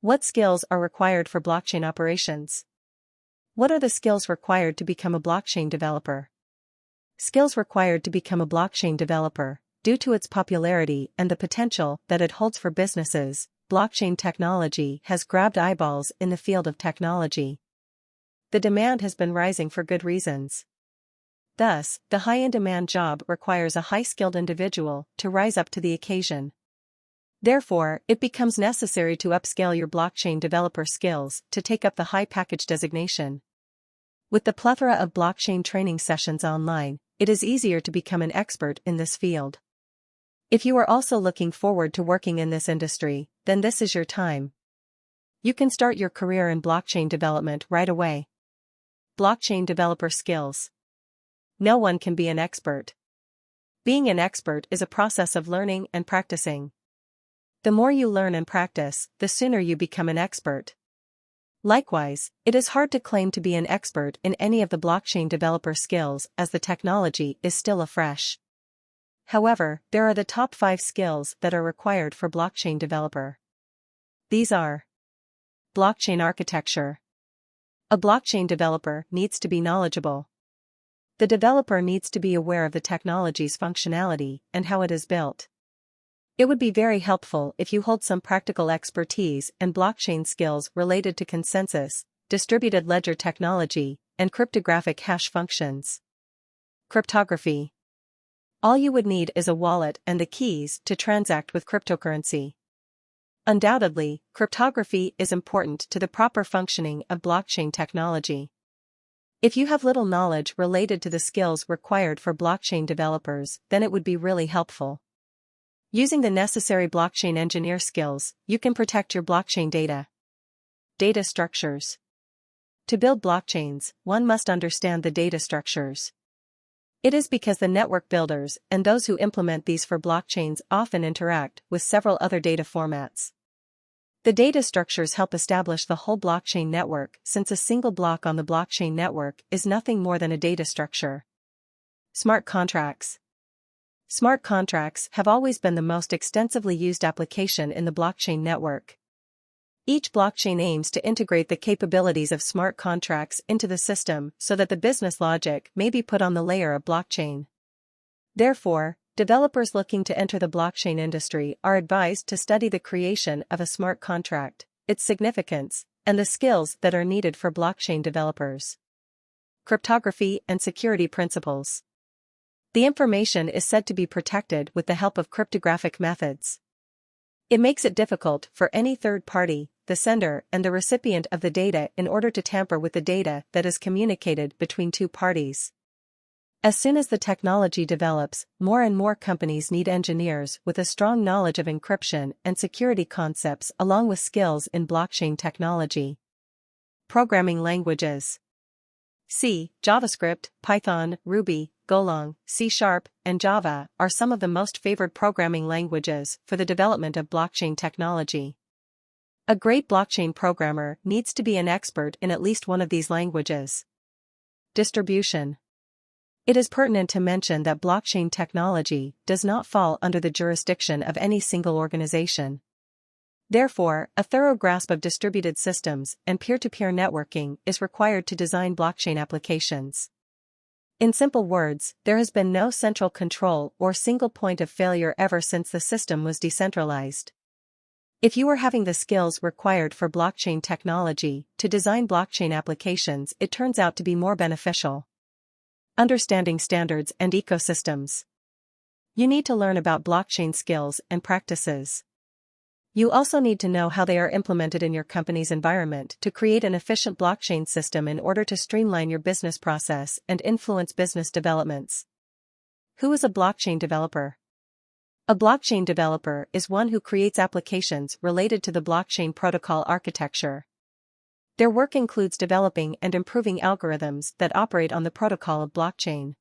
What skills are required for blockchain operations? What are the skills required to become a blockchain developer? Skills required to become a blockchain developer. Due to its popularity and the potential that it holds for businesses, blockchain technology has grabbed eyeballs in the field of technology. The demand has been rising for good reasons. Thus, the high-in-demand job requires a high-skilled individual to rise up to the occasion. Therefore, it becomes necessary to upscale your blockchain developer skills to take up the high-package designation. With the plethora of blockchain training sessions online, it is easier to become an expert in this field. If you are also looking forward to working in this industry, then this is your time. You can start your career in blockchain development right away. Blockchain developer skills. No one can be an expert. Being an expert is a process of learning and practicing. The more you learn and practice, the sooner you become an expert. Likewise, it is hard to claim to be an expert in any of the blockchain developer skills as the technology is still afresh. However, there are the top 5 skills that are required for blockchain developer. These are: blockchain architecture. A blockchain developer needs to be knowledgeable. The developer needs to be aware of the technology's functionality and how it is built. It would be very helpful if you hold some practical expertise and blockchain skills related to consensus, distributed ledger technology, and cryptographic hash functions. Cryptography. All you would need is a wallet and the keys to transact with cryptocurrency. Undoubtedly, cryptography is important to the proper functioning of blockchain technology. If you have little knowledge related to the skills required for blockchain developers, then it would be really helpful. Using the necessary blockchain engineer skills, you can protect your blockchain data. Data structures. To build blockchains, one must understand the data structures. It is because the network builders and those who implement these for blockchains often interact with several other data formats. The data structures help establish the whole blockchain network, since a single block on the blockchain network is nothing more than a data structure. Smart contracts. Smart contracts have always been the most extensively used application in the blockchain network. Each blockchain aims to integrate the capabilities of smart contracts into the system so that the business logic may be put on the layer of blockchain. Therefore, developers looking to enter the blockchain industry are advised to study the creation of a smart contract, its significance, and the skills that are needed for blockchain developers. Cryptography and security principles. The information is said to be protected with the help of cryptographic methods. It makes it difficult for any third party, the sender and the recipient of the data, in order to tamper with the data that is communicated between two parties. As soon as the technology develops, more and more companies need engineers with a strong knowledge of encryption and security concepts along with skills in blockchain technology. Programming languages. C, JavaScript, Python, Ruby, Golang, C#, and Java are some of the most favored programming languages for the development of blockchain technology. A great blockchain programmer needs to be an expert in at least one of these languages. Distribution. It is pertinent to mention that blockchain technology does not fall under the jurisdiction of any single organization. Therefore, a thorough grasp of distributed systems and peer-to-peer networking is required to design blockchain applications. In simple words, there has been no central control or single point of failure ever since the system was decentralized. If you are having the skills required for blockchain technology to design blockchain applications, it turns out to be more beneficial. Understanding standards and ecosystems. You need to learn about blockchain skills and practices. You also need to know how they are implemented in your company's environment to create an efficient blockchain system in order to streamline your business process and influence business developments. Who is a blockchain developer? A blockchain developer is one who creates applications related to the blockchain protocol architecture. Their work includes developing and improving algorithms that operate on the protocol of blockchain.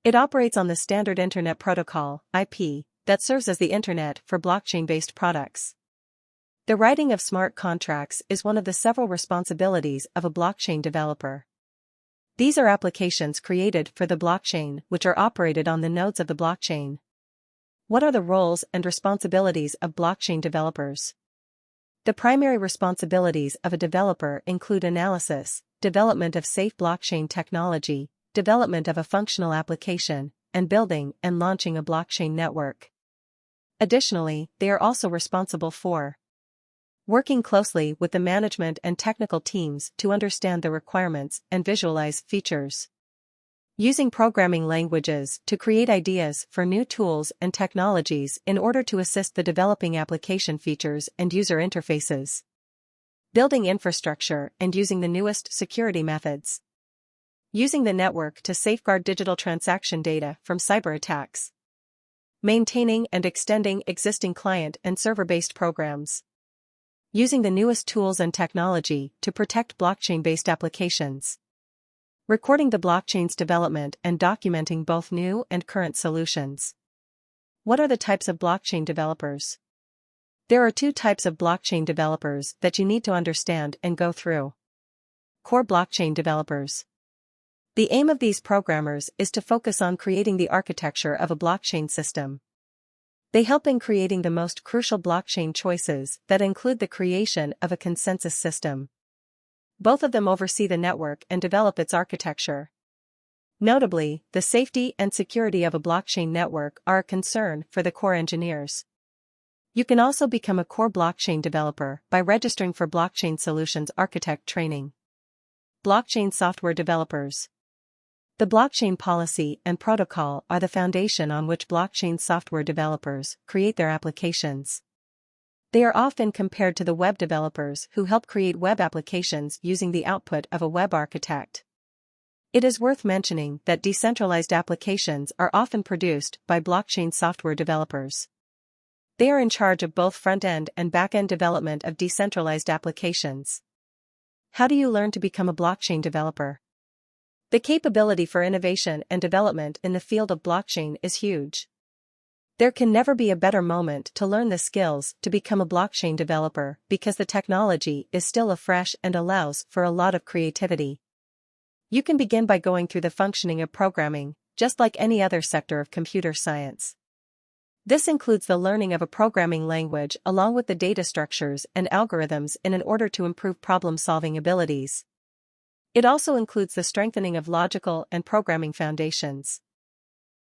It operates on the standard Internet Protocol, IP, that serves as the Internet for blockchain-based products. The writing of smart contracts is one of the several responsibilities of a blockchain developer. These are applications created for the blockchain which are operated on the nodes of the blockchain. What are the roles and responsibilities of blockchain developers? The primary responsibilities of a developer include analysis, development of safe blockchain technology, development of a functional application, and building and launching a blockchain network. Additionally, they are also responsible for working closely with the management and technical teams to understand the requirements and visualize features. Using programming languages to create ideas for new tools and technologies in order to assist the developing application features and user interfaces. Building infrastructure and using the newest security methods. Using the network to safeguard digital transaction data from cyber attacks. Maintaining and extending existing client and server-based programs. Using the newest tools and technology to protect blockchain-based applications. Recording the blockchain's development and documenting both new and current solutions. What are the types of blockchain developers? There are two types of blockchain developers that you need to understand and go through. Core blockchain developers. The aim of these programmers is to focus on creating the architecture of a blockchain system. They help in creating the most crucial blockchain choices that include the creation of a consensus system. Both of them oversee the network and develop its architecture. Notably, the safety and security of a blockchain network are a concern for the core engineers. You can also become a core blockchain developer by registering for Blockchain Solutions Architect training. Blockchain software developers. The blockchain policy and protocol are the foundation on which blockchain software developers create their applications. They are often compared to the web developers who help create web applications using the output of a web architect. It is worth mentioning that decentralized applications are often produced by blockchain software developers. They are in charge of both front-end and back-end development of decentralized applications. How do you learn to become a blockchain developer? The capability for innovation and development in the field of blockchain is huge. There can never be a better moment to learn the skills to become a blockchain developer because the technology is still afresh and allows for a lot of creativity. You can begin by going through the functioning of programming, just like any other sector of computer science. This includes the learning of a programming language along with the data structures and algorithms in order to improve problem-solving abilities. It also includes the strengthening of logical and programming foundations.